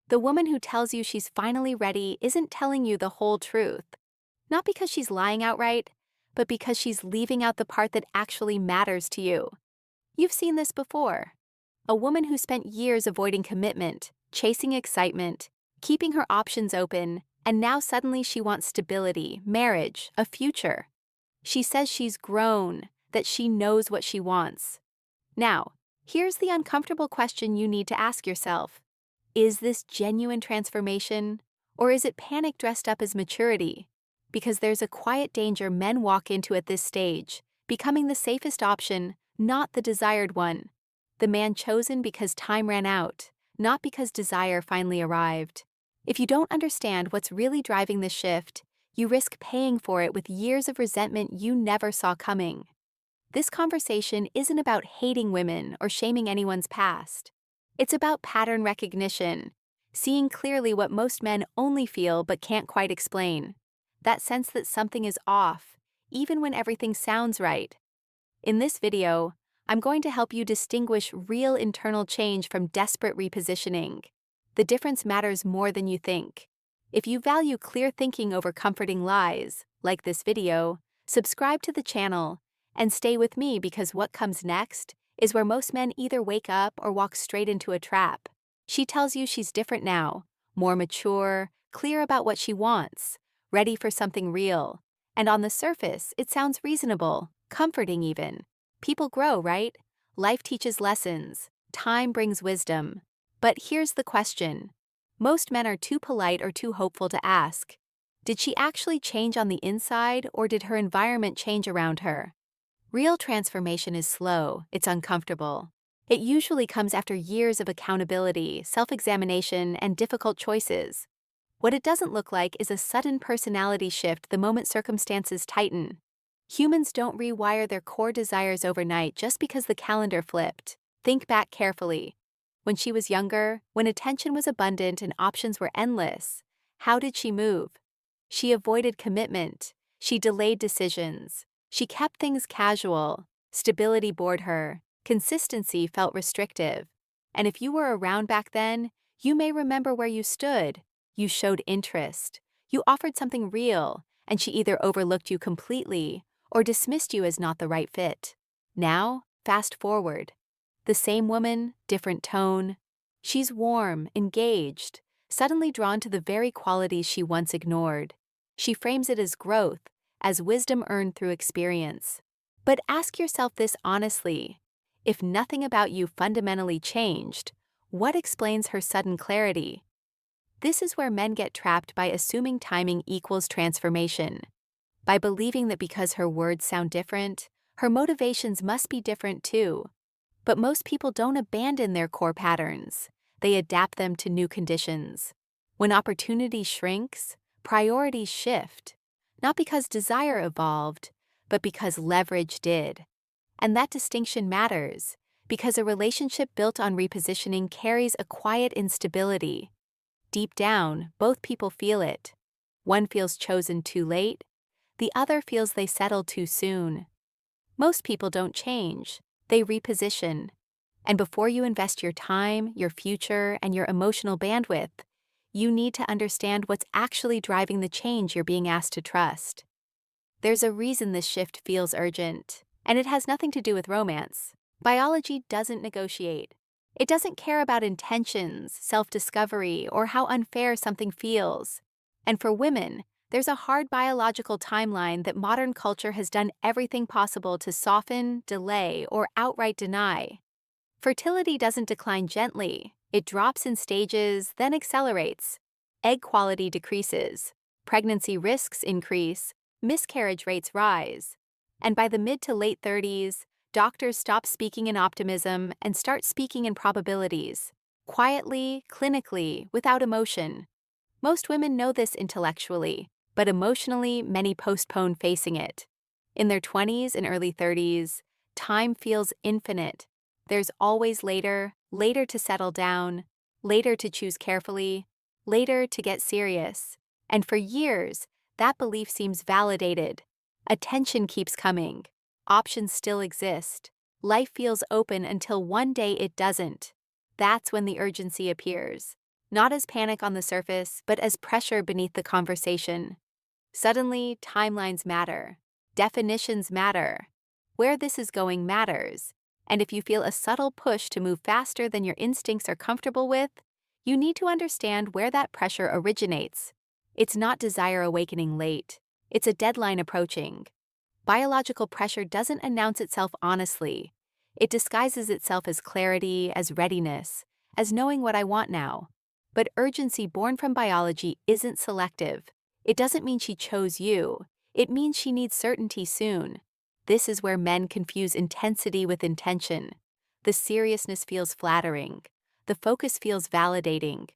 The woman who tells you she's finally ready isn't telling you the whole truth. Not because she's lying outright, but because she's leaving out the part that actually matters to you. You've seen this before. A woman who spent years avoiding commitment, chasing excitement, keeping her options open, and now suddenly she wants stability, marriage, a future. She says she's grown, that she knows what she wants. Now, here's the uncomfortable question you need to ask yourself. Is this genuine transformation, or is it panic dressed up as maturity? Because there's a quiet danger men walk into at this stage, becoming the safest option, not the desired one. The man chosen because time ran out, not because desire finally arrived. If you don't understand what's really driving this shift, you risk paying for it with years of resentment you never saw coming. This conversation isn't about hating women or shaming anyone's past. It's about pattern recognition, seeing clearly what most men only feel but can't quite explain. That sense that something is off, even when everything sounds right. In this video, I'm going to help you distinguish real internal change from desperate repositioning. The difference matters more than you think. If you value clear thinking over comforting lies, like this video, subscribe to the channel and stay with me because what comes next is where most men either wake up or walk straight into a trap. She tells you she's different now, more mature, clear about what she wants, ready for something real. And on the surface, it sounds reasonable, comforting even. People grow, right? Life teaches lessons. Time brings wisdom. But here's the question. Most men are too polite or too hopeful to ask. Did she actually change on the inside, or did her environment change around her? Real transformation is slow, it's uncomfortable. It usually comes after years of accountability, self-examination, and difficult choices. What it doesn't look like is a sudden personality shift the moment circumstances tighten. Humans don't rewire their core desires overnight just because the calendar flipped. Think back carefully. When she was younger, when attention was abundant and options were endless, how did she move? She avoided commitment. She delayed decisions. She kept things casual. Stability bored her. Consistency felt restrictive. And if you were around back then, you may remember where you stood. You showed interest. You offered something real, and she either overlooked you completely or dismissed you as not the right fit. Now, fast forward. The same woman, different tone. She's warm, engaged, suddenly drawn to the very qualities she once ignored. She frames it as growth, as wisdom earned through experience. But ask yourself this honestly. If nothing about you fundamentally changed, what explains her sudden clarity? This is where men get trapped by assuming timing equals transformation. By believing that because her words sound different, her motivations must be different too. But most people don't abandon their core patterns. They adapt them to new conditions. When opportunity shrinks, priorities shift. Not because desire evolved, but because leverage did. And that distinction matters, because a relationship built on repositioning carries a quiet instability. Deep down, both people feel it. One feels chosen too late, the other feels they settled too soon. Most people don't change, they reposition. And before you invest your time, your future, and your emotional bandwidth, you need to understand what's actually driving the change you're being asked to trust. There's a reason this shift feels urgent, and it has nothing to do with romance. Biology doesn't negotiate. It doesn't care about intentions, self-discovery, or how unfair something feels. And for women, there's a hard biological timeline that modern culture has done everything possible to soften, delay, or outright deny. Fertility doesn't decline gently. It drops in stages, then accelerates. Egg quality decreases. Pregnancy risks increase. Miscarriage rates rise. And by the mid to late 30s, doctors stop speaking in optimism and start speaking in probabilities. Quietly, clinically, without emotion. Most women know this intellectually, but emotionally, many postpone facing it. In their 20s and early 30s, time feels infinite. There's always later, later to settle down, later to choose carefully, later to get serious. And for years, that belief seems validated. Attention keeps coming. Options still exist. Life feels open until one day it doesn't. That's when the urgency appears. not as panic on the surface, but as pressure beneath the conversation. Suddenly, timelines matter. Definitions matter. Where this is going matters. And if you feel a subtle push to move faster than your instincts are comfortable with, you need to understand where that pressure originates. It's not desire awakening late. It's a deadline approaching. Biological pressure doesn't announce itself honestly. It disguises itself as clarity, as readiness, as knowing what I want now. But urgency born from biology isn't selective. It doesn't mean she chose you. It means she needs certainty soon. This is where men confuse intensity with intention. The seriousness feels flattering. The focus feels validating.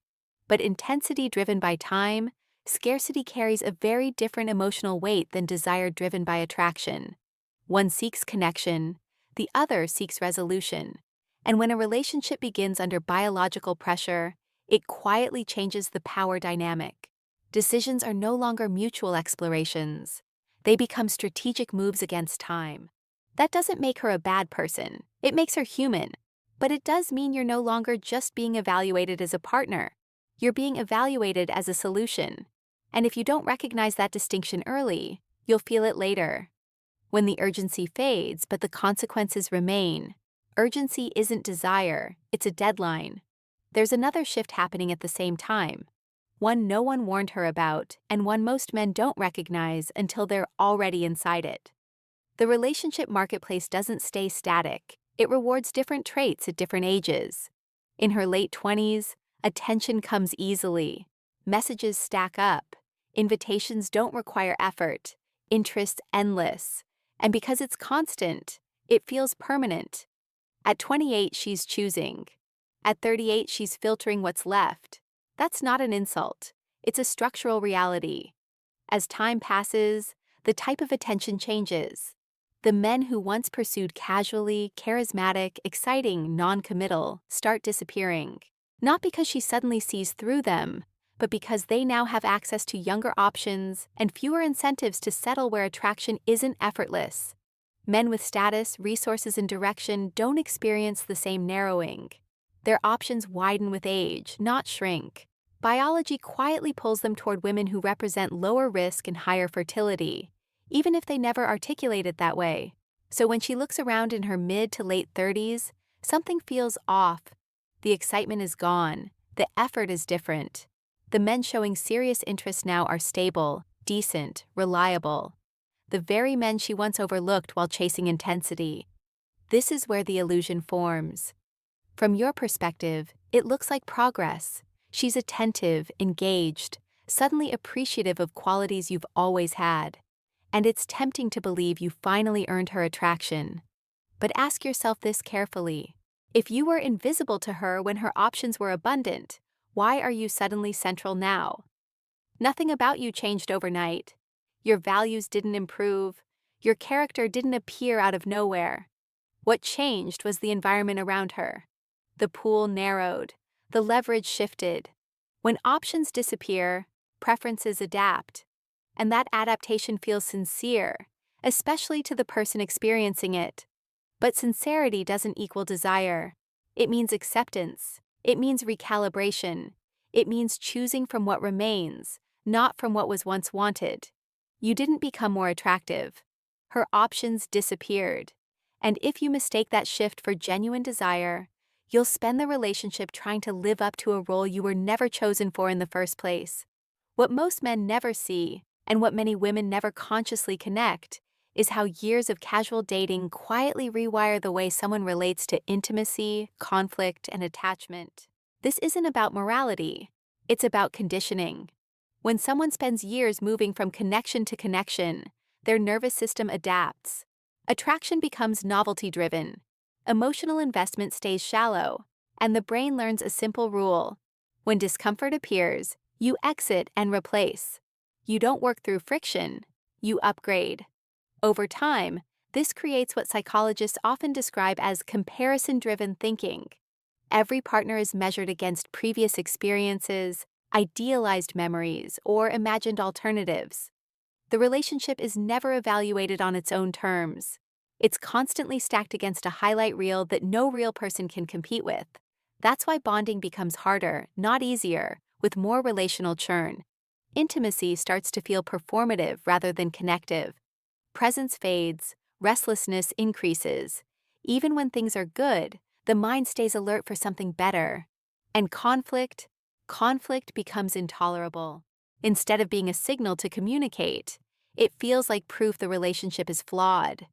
But intensity driven by time, scarcity carries a very different emotional weight than desire driven by attraction. One seeks connection, the other seeks resolution. And when a relationship begins under biological pressure, it quietly changes the power dynamic. Decisions are no longer mutual explorations. They become strategic moves against time. That doesn't make her a bad person. It makes her human. But it does mean you're no longer just being evaluated as a partner. You're being evaluated as a solution. And if you don't recognize that distinction early, you'll feel it later. When the urgency fades, but the consequences remain. Urgency isn't desire, it's a deadline. There's another shift happening at the same time. One no one warned her about, and one most men don't recognize until they're already inside it. The relationship marketplace doesn't stay static. It rewards different traits at different ages. In her late 20s, attention comes easily. Messages stack up. Invitations don't require effort. Interests endless. And because it's constant, it feels permanent. At 28, she's choosing. At 38, she's filtering what's left. That's not an insult. It's a structural reality. As time passes, the type of attention changes. The men who once pursued casually, charismatic, exciting, non-committal start disappearing. Not because she suddenly sees through them, but because they now have access to younger options and fewer incentives to settle where attraction isn't effortless. Men with status, resources, and direction don't experience the same narrowing. Their options widen with age, not shrink. Biology quietly pulls them toward women who represent lower risk and higher fertility, even if they never articulate it that way. So when she looks around in her mid to late 30s, something feels off. The excitement is gone. The effort is different. The men showing serious interest now are stable, decent, reliable. The very men she once overlooked while chasing intensity. This is where the illusion forms. From your perspective, it looks like progress. She's attentive, engaged, suddenly appreciative of qualities you've always had. And it's tempting to believe you finally earned her attraction. But ask yourself this carefully. If you were invisible to her when her options were abundant, why are you suddenly central now? Nothing about you changed overnight. Your values didn't improve. Your character didn't appear out of nowhere. What changed was the environment around her. The pool narrowed. The leverage shifted. When options disappear, preferences adapt. And that adaptation feels sincere, especially to the person experiencing it. But sincerity doesn't equal desire. It means acceptance. It means recalibration. It means choosing from what remains, not from what was once wanted. You didn't become more attractive. Her options disappeared. And if you mistake that shift for genuine desire, you'll spend the relationship trying to live up to a role you were never chosen for in the first place. What most men never see, and what many women never consciously connect, is how years of casual dating quietly rewire the way someone relates to intimacy, conflict, and attachment. This isn't about morality. It's about conditioning. When someone spends years moving from connection to connection, their nervous system adapts. Attraction becomes novelty-driven. Emotional investment stays shallow, and the brain learns a simple rule. When discomfort appears, you exit and replace. You don't work through friction, you upgrade. Over time, this creates what psychologists often describe as comparison-driven thinking. Every partner is measured against previous experiences, idealized memories, or imagined alternatives. The relationship is never evaluated on its own terms. It's constantly stacked against a highlight reel that no real person can compete with. That's why bonding becomes harder, not easier, with more relational churn. Intimacy starts to feel performative rather than connective. Presence fades, restlessness increases. Even when things are good, the mind stays alert for something better. And conflict becomes intolerable. Instead of being a signal to communicate, it feels like proof the relationship is flawed.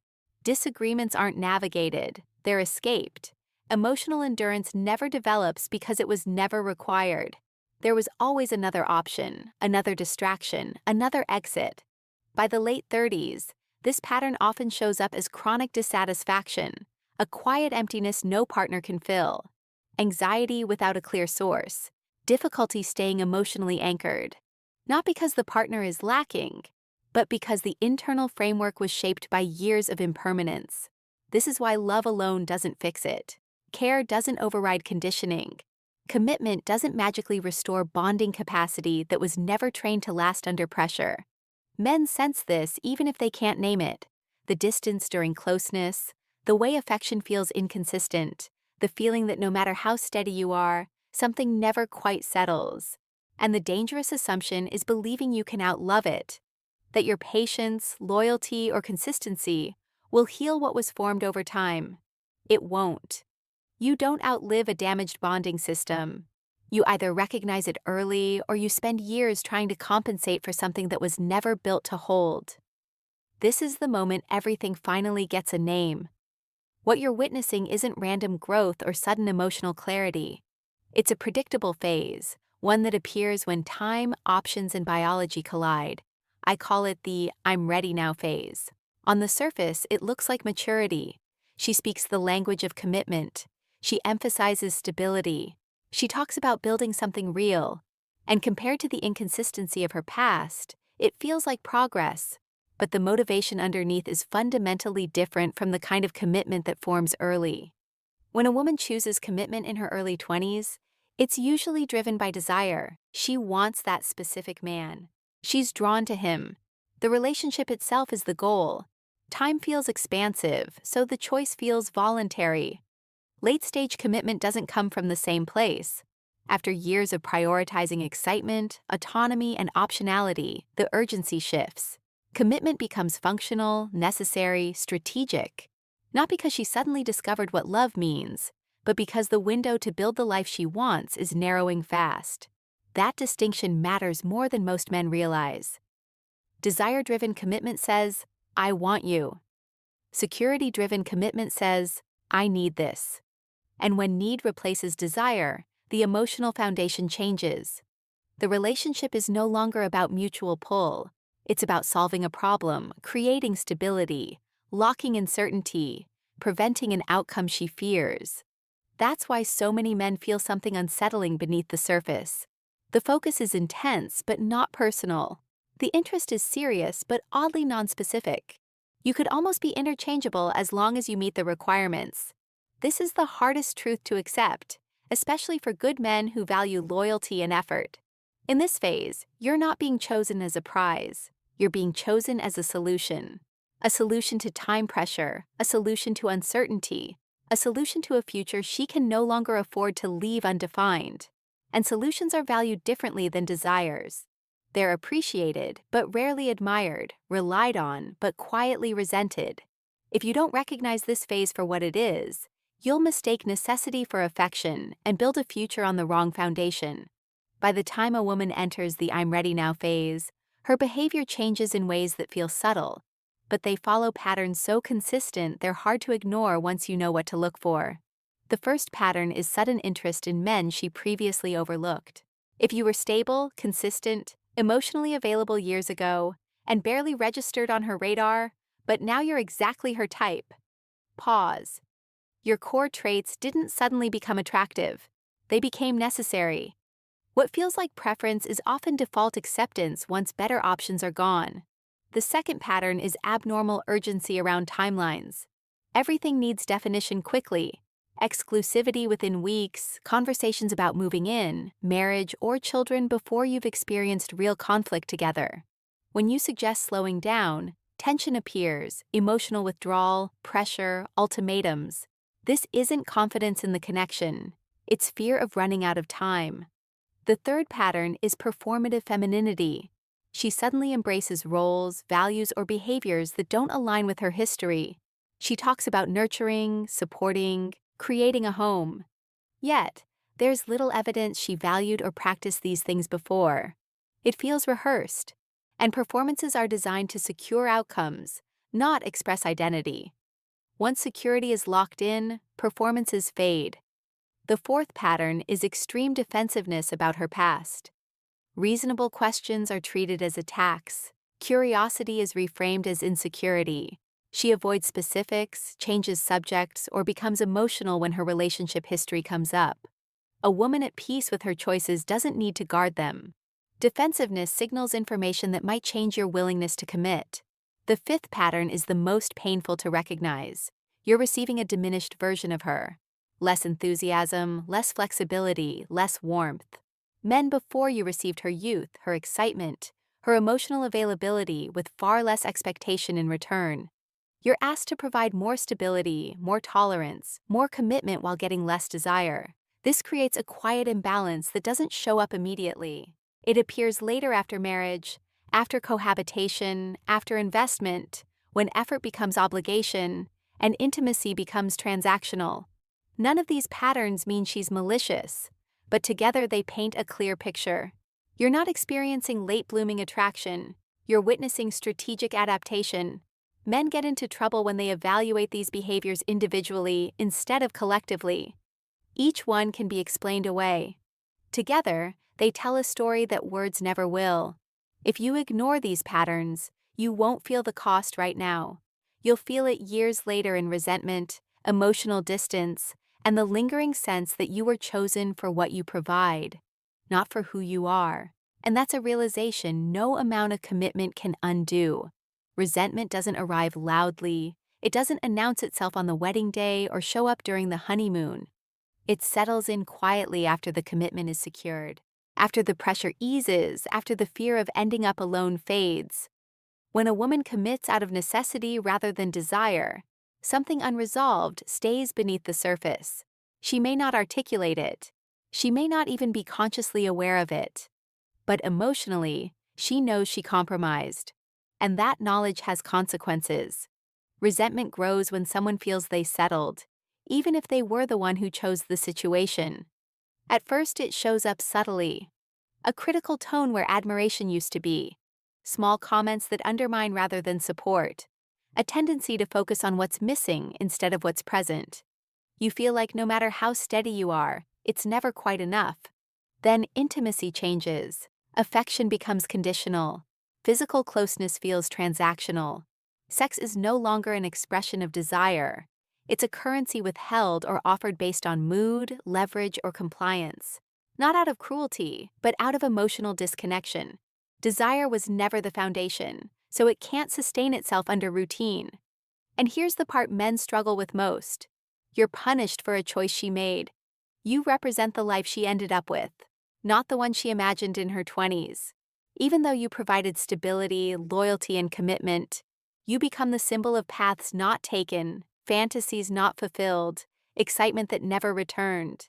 Disagreements aren't navigated, they're escaped. Emotional endurance never develops because it was never required. There was always another option, another distraction, another exit. By the late 30s, this pattern often shows up as chronic dissatisfaction, a quiet emptiness no partner can fill, anxiety without a clear source, difficulty staying emotionally anchored. Not because the partner is lacking, but because the internal framework was shaped by years of impermanence. This is why love alone doesn't fix it. Care doesn't override conditioning. Commitment doesn't magically restore bonding capacity that was never trained to last under pressure. Men sense this even if they can't name it. The distance during closeness, the way affection feels inconsistent, the feeling that no matter how steady you are, something never quite settles. And the dangerous assumption is believing you can outlove it, that your patience, loyalty, or consistency will heal what was formed over time. It won't. You don't outlive a damaged bonding system. You either recognize it early or you spend years trying to compensate for something that was never built to hold. This is the moment everything finally gets a name. What you're witnessing isn't random growth or sudden emotional clarity. It's a predictable phase, one that appears when time, options, and biology collide. I call it the "I'm ready now" phase. On the surface, it looks like maturity. She speaks the language of commitment. She emphasizes stability. She talks about building something real. And compared to the inconsistency of her past, it feels like progress. But the motivation underneath is fundamentally different from the kind of commitment that forms early. When a woman chooses commitment in her early 20s, it's usually driven by desire. She wants that specific man. She's drawn to him. The relationship itself is the goal. Time feels expansive, so the choice feels voluntary. Late-stage commitment doesn't come from the same place. After years of prioritizing excitement, autonomy, and optionality, the urgency shifts. Commitment becomes functional, necessary, strategic. Not because she suddenly discovered what love means, but because the window to build the life she wants is narrowing fast. That distinction matters more than most men realize. Desire-driven commitment says, "I want you." Security-driven commitment says, "I need this." And when need replaces desire, the emotional foundation changes. The relationship is no longer about mutual pull. It's about solving a problem, creating stability, locking in certainty, preventing an outcome she fears. That's why so many men feel something unsettling beneath the surface. The focus is intense but not personal. The interest is serious but oddly nonspecific. You could almost be interchangeable as long as you meet the requirements. This is the hardest truth to accept, especially for good men who value loyalty and effort. In this phase, you're not being chosen as a prize. You're being chosen as a solution. A solution to time pressure, a solution to uncertainty, a solution to a future she can no longer afford to leave undefined. And solutions are valued differently than desires. They're appreciated, but rarely admired, relied on, but quietly resented. If you don't recognize this phase for what it is, you'll mistake necessity for affection and build a future on the wrong foundation. By the time a woman enters the "I'm ready now" phase, her behavior changes in ways that feel subtle, but they follow patterns so consistent they're hard to ignore once you know what to look for. The first pattern is sudden interest in men she previously overlooked. If you were stable, consistent, emotionally available years ago, and barely registered on her radar, but now you're exactly her type. Pause. Your core traits didn't suddenly become attractive. They became necessary. What feels like preference is often default acceptance once better options are gone. The second pattern is abnormal urgency around timelines. Everything needs definition quickly. Exclusivity within weeks, conversations about moving in, marriage, or children before you've experienced real conflict together. When you suggest slowing down, tension appears, emotional withdrawal, pressure, ultimatums. This isn't confidence in the connection. It's fear of running out of time. The third pattern is performative femininity. She suddenly embraces roles, values, or behaviors that don't align with her history. She talks about nurturing, supporting, creating a home. Yet, there's little evidence she valued or practiced these things before. It feels rehearsed, and performances are designed to secure outcomes, not express identity. Once security is locked in, performances fade. The fourth pattern is extreme defensiveness about her past. Reasonable questions are treated as attacks. Curiosity is reframed as insecurity. She avoids specifics, changes subjects, or becomes emotional when her relationship history comes up. A woman at peace with her choices doesn't need to guard them. Defensiveness signals information that might change your willingness to commit. The fifth pattern is the most painful to recognize. You're receiving a diminished version of her. Less enthusiasm, less flexibility, less warmth. Men before you received her youth, her excitement, her emotional availability with far less expectation in return. You're asked to provide more stability, more tolerance, more commitment while getting less desire. This creates a quiet imbalance that doesn't show up immediately. It appears later after marriage, after cohabitation, after investment, when effort becomes obligation, and intimacy becomes transactional. None of these patterns mean she's malicious, but together they paint a clear picture. You're not experiencing late-blooming attraction, you're witnessing strategic adaptation. Men get into trouble when they evaluate these behaviors individually instead of collectively. Each one can be explained away. Together, they tell a story that words never will. If you ignore these patterns, you won't feel the cost right now. You'll feel it years later in resentment, emotional distance, and the lingering sense that you were chosen for what you provide, not for who you are. And that's a realization no amount of commitment can undo. Resentment doesn't arrive loudly, it doesn't announce itself on the wedding day or show up during the honeymoon. It settles in quietly after the commitment is secured, after the pressure eases, after the fear of ending up alone fades. When a woman commits out of necessity rather than desire, something unresolved stays beneath the surface. She may not articulate it. She may not even be consciously aware of it. But emotionally, she knows she compromised. And that knowledge has consequences. Resentment grows when someone feels they settled, even if they were the one who chose the situation. At first, it shows up subtly. A critical tone where admiration used to be. Small comments that undermine rather than support. A tendency to focus on what's missing instead of what's present. You feel like no matter how steady you are, it's never quite enough. Then intimacy changes. Affection becomes conditional. Physical closeness feels transactional. Sex is no longer an expression of desire. It's a currency withheld or offered based on mood, leverage, or compliance. Not out of cruelty, but out of emotional disconnection. Desire was never the foundation, so it can't sustain itself under routine. And here's the part men struggle with most. You're punished for a choice she made. You represent the life she ended up with, not the one she imagined in her 20s. Even though you provided stability, loyalty, and commitment, you become the symbol of paths not taken, fantasies not fulfilled, excitement that never returned.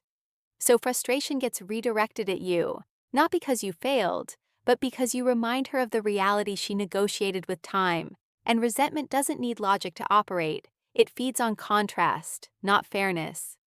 So frustration gets redirected at you, not because you failed, but because you remind her of the reality she negotiated with time. And resentment doesn't need logic to operate. It feeds on contrast, not fairness.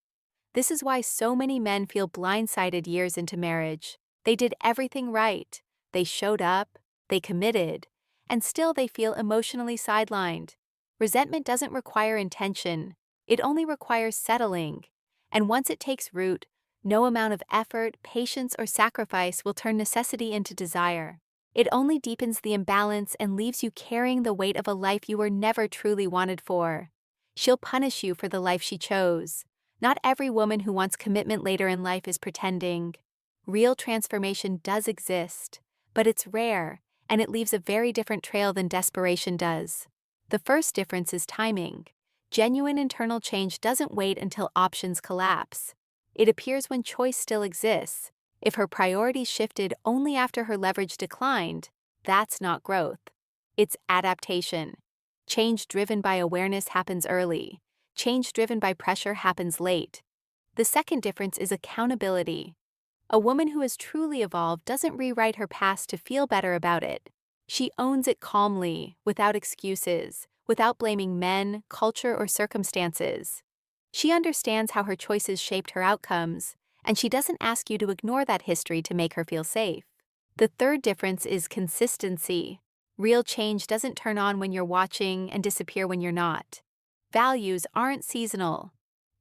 This is why so many men feel blindsided years into marriage. They did everything right. They showed up, they committed, and still they feel emotionally sidelined. Resentment doesn't require intention. It only requires settling. And once it takes root, no amount of effort, patience, or sacrifice will turn necessity into desire. It only deepens the imbalance and leaves you carrying the weight of a life you were never truly wanted for. She'll punish you for the life she chose. Not every woman who wants commitment later in life is pretending. Real transformation does exist, but it's rare, and it leaves a very different trail than desperation does. The first difference is timing. Genuine internal change doesn't wait until options collapse. It appears when choice still exists. If her priorities shifted only after her leverage declined, that's not growth. It's adaptation. Change driven by awareness happens early. Change driven by pressure happens late. The second difference is accountability. A woman who has truly evolved doesn't rewrite her past to feel better about it. She owns it calmly, without excuses, without blaming men, culture, or circumstances. She understands how her choices shaped her outcomes, and she doesn't ask you to ignore that history to make her feel safe. The third difference is consistency. Real change doesn't turn on when you're watching and disappear when you're not. Values aren't seasonal.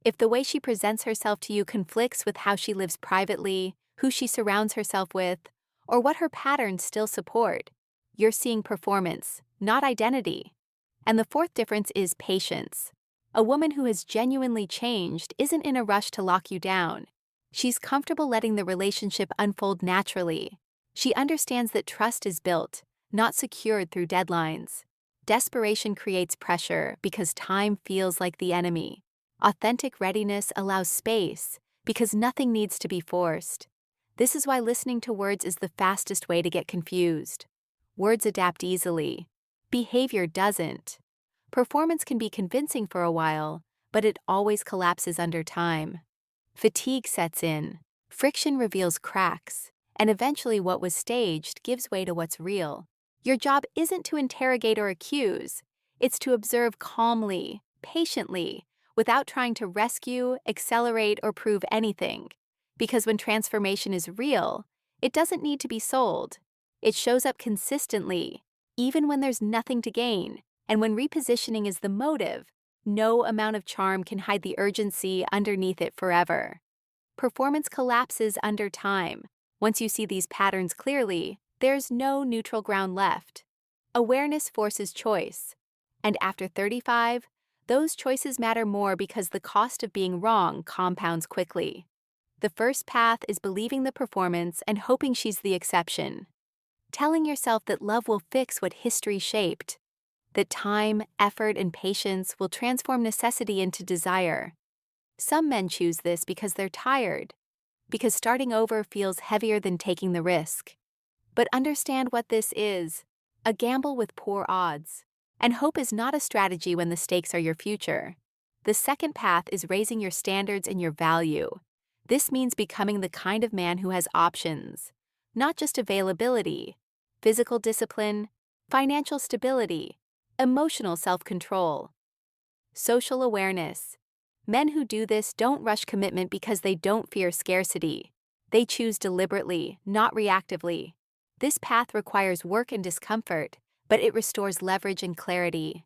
If the way she presents herself to you conflicts with how she lives privately, who she surrounds herself with, or what her patterns still support, you're seeing performance, not identity. And the fourth difference is patience. A woman who has genuinely changed isn't in a rush to lock you down. She's comfortable letting the relationship unfold naturally. She understands that trust is built, not secured through deadlines. Desperation creates pressure because time feels like the enemy. Authentic readiness allows space because nothing needs to be forced. This is why listening to words is the fastest way to get confused. Words adapt easily. Behavior doesn't. Performance can be convincing for a while, but it always collapses under time. Fatigue sets in. Friction reveals cracks, and eventually what was staged gives way to what's real. Your job isn't to interrogate or accuse. It's to observe calmly, patiently, without trying to rescue, accelerate, or prove anything. Because when transformation is real, it doesn't need to be sold. It shows up consistently, even when there's nothing to gain. And when repositioning is the motive, no amount of charm can hide the urgency underneath it forever. Performance collapses under time. Once you see these patterns clearly, there's no neutral ground left. Awareness forces choice. And after 35, those choices matter more because the cost of being wrong compounds quickly. The first path is believing the performance and hoping she's the exception. Telling yourself that love will fix what history shaped. That time, effort, and patience will transform necessity into desire. Some men choose this because they're tired, because starting over feels heavier than taking the risk. But understand what this is: a gamble with poor odds. And hope is not a strategy when the stakes are your future. The second path is raising your standards and your value. This means becoming the kind of man who has options, not just availability, physical discipline, financial stability, emotional self-control, social awareness. Men who do this don't rush commitment because they don't fear scarcity. They choose deliberately, not reactively. This path requires work and discomfort, but it restores leverage and clarity.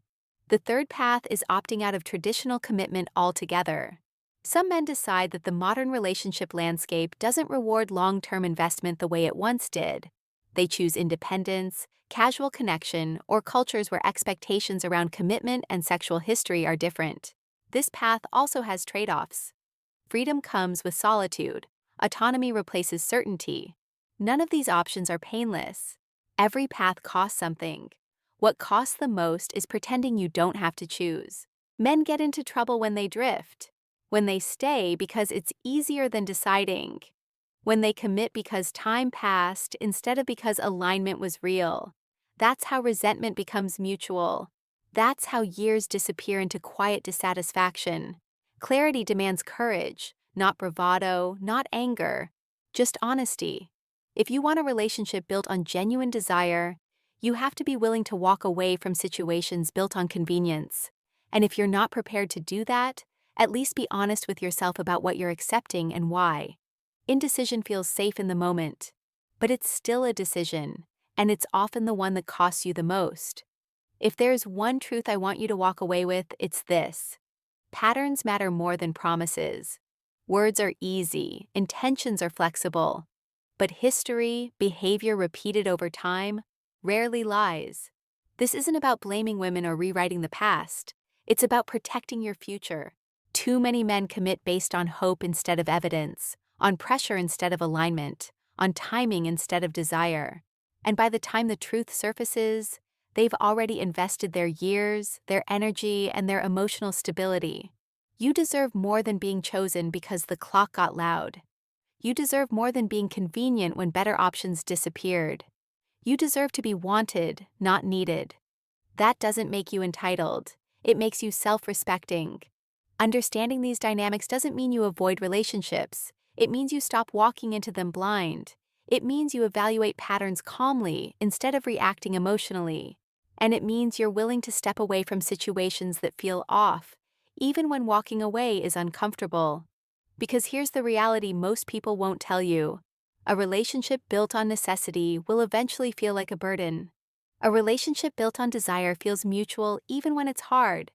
The third path is opting out of traditional commitment altogether. Some men decide that the modern relationship landscape doesn't reward long-term investment the way it once did. They choose independence, casual connection, or cultures where expectations around commitment and sexual history are different. This path also has trade-offs. Freedom comes with solitude. Autonomy replaces certainty. None of these options are painless. Every path costs something. What costs the most is pretending you don't have to choose. Men get into trouble when they drift, when they stay because it's easier than deciding, when they commit because time passed instead of because alignment was real. That's how resentment becomes mutual. That's how years disappear into quiet dissatisfaction. Clarity demands courage, not bravado, not anger, just honesty. If you want a relationship built on genuine desire, you have to be willing to walk away from situations built on convenience. And if you're not prepared to do that, at least be honest with yourself about what you're accepting and why. Indecision feels safe in the moment, but it's still a decision, and it's often the one that costs you the most. If there's one truth I want you to walk away with, it's this: patterns matter more than promises. Words are easy, intentions are flexible, but history, behavior repeated over time, rarely lies. This isn't about blaming women or rewriting the past. It's about protecting your future. Too many men commit based on hope instead of evidence, on pressure instead of alignment, on timing instead of desire. And by the time the truth surfaces, they've already invested their years, their energy, and their emotional stability. You deserve more than being chosen because the clock got loud. You deserve more than being convenient when better options disappeared. You deserve to be wanted, not needed. That doesn't make you entitled. It makes you self-respecting. Understanding these dynamics doesn't mean you avoid relationships. It means you stop walking into them blind. It means you evaluate patterns calmly instead of reacting emotionally. And it means you're willing to step away from situations that feel off, even when walking away is uncomfortable. Because here's the reality most people won't tell you. A relationship built on necessity will eventually feel like a burden. A relationship built on desire feels mutual even when it's hard.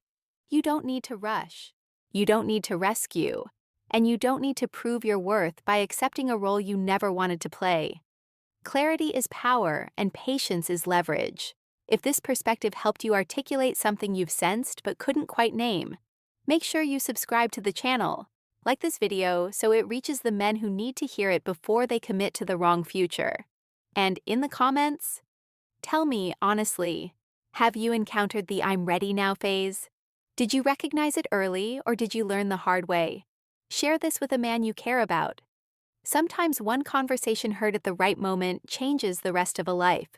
You don't need to rush. You don't need to rescue. And you don't need to prove your worth by accepting a role you never wanted to play. Clarity is power, and patience is leverage. If this perspective helped you articulate something you've sensed but couldn't quite name, make sure you subscribe to the channel. Like this video so it reaches the men who need to hear it before they commit to the wrong future. And in the comments, tell me honestly, have you encountered the "I'm ready now" phase? Did you recognize it early, or did you learn the hard way? Share this with a man you care about. Sometimes one conversation heard at the right moment changes the rest of a life.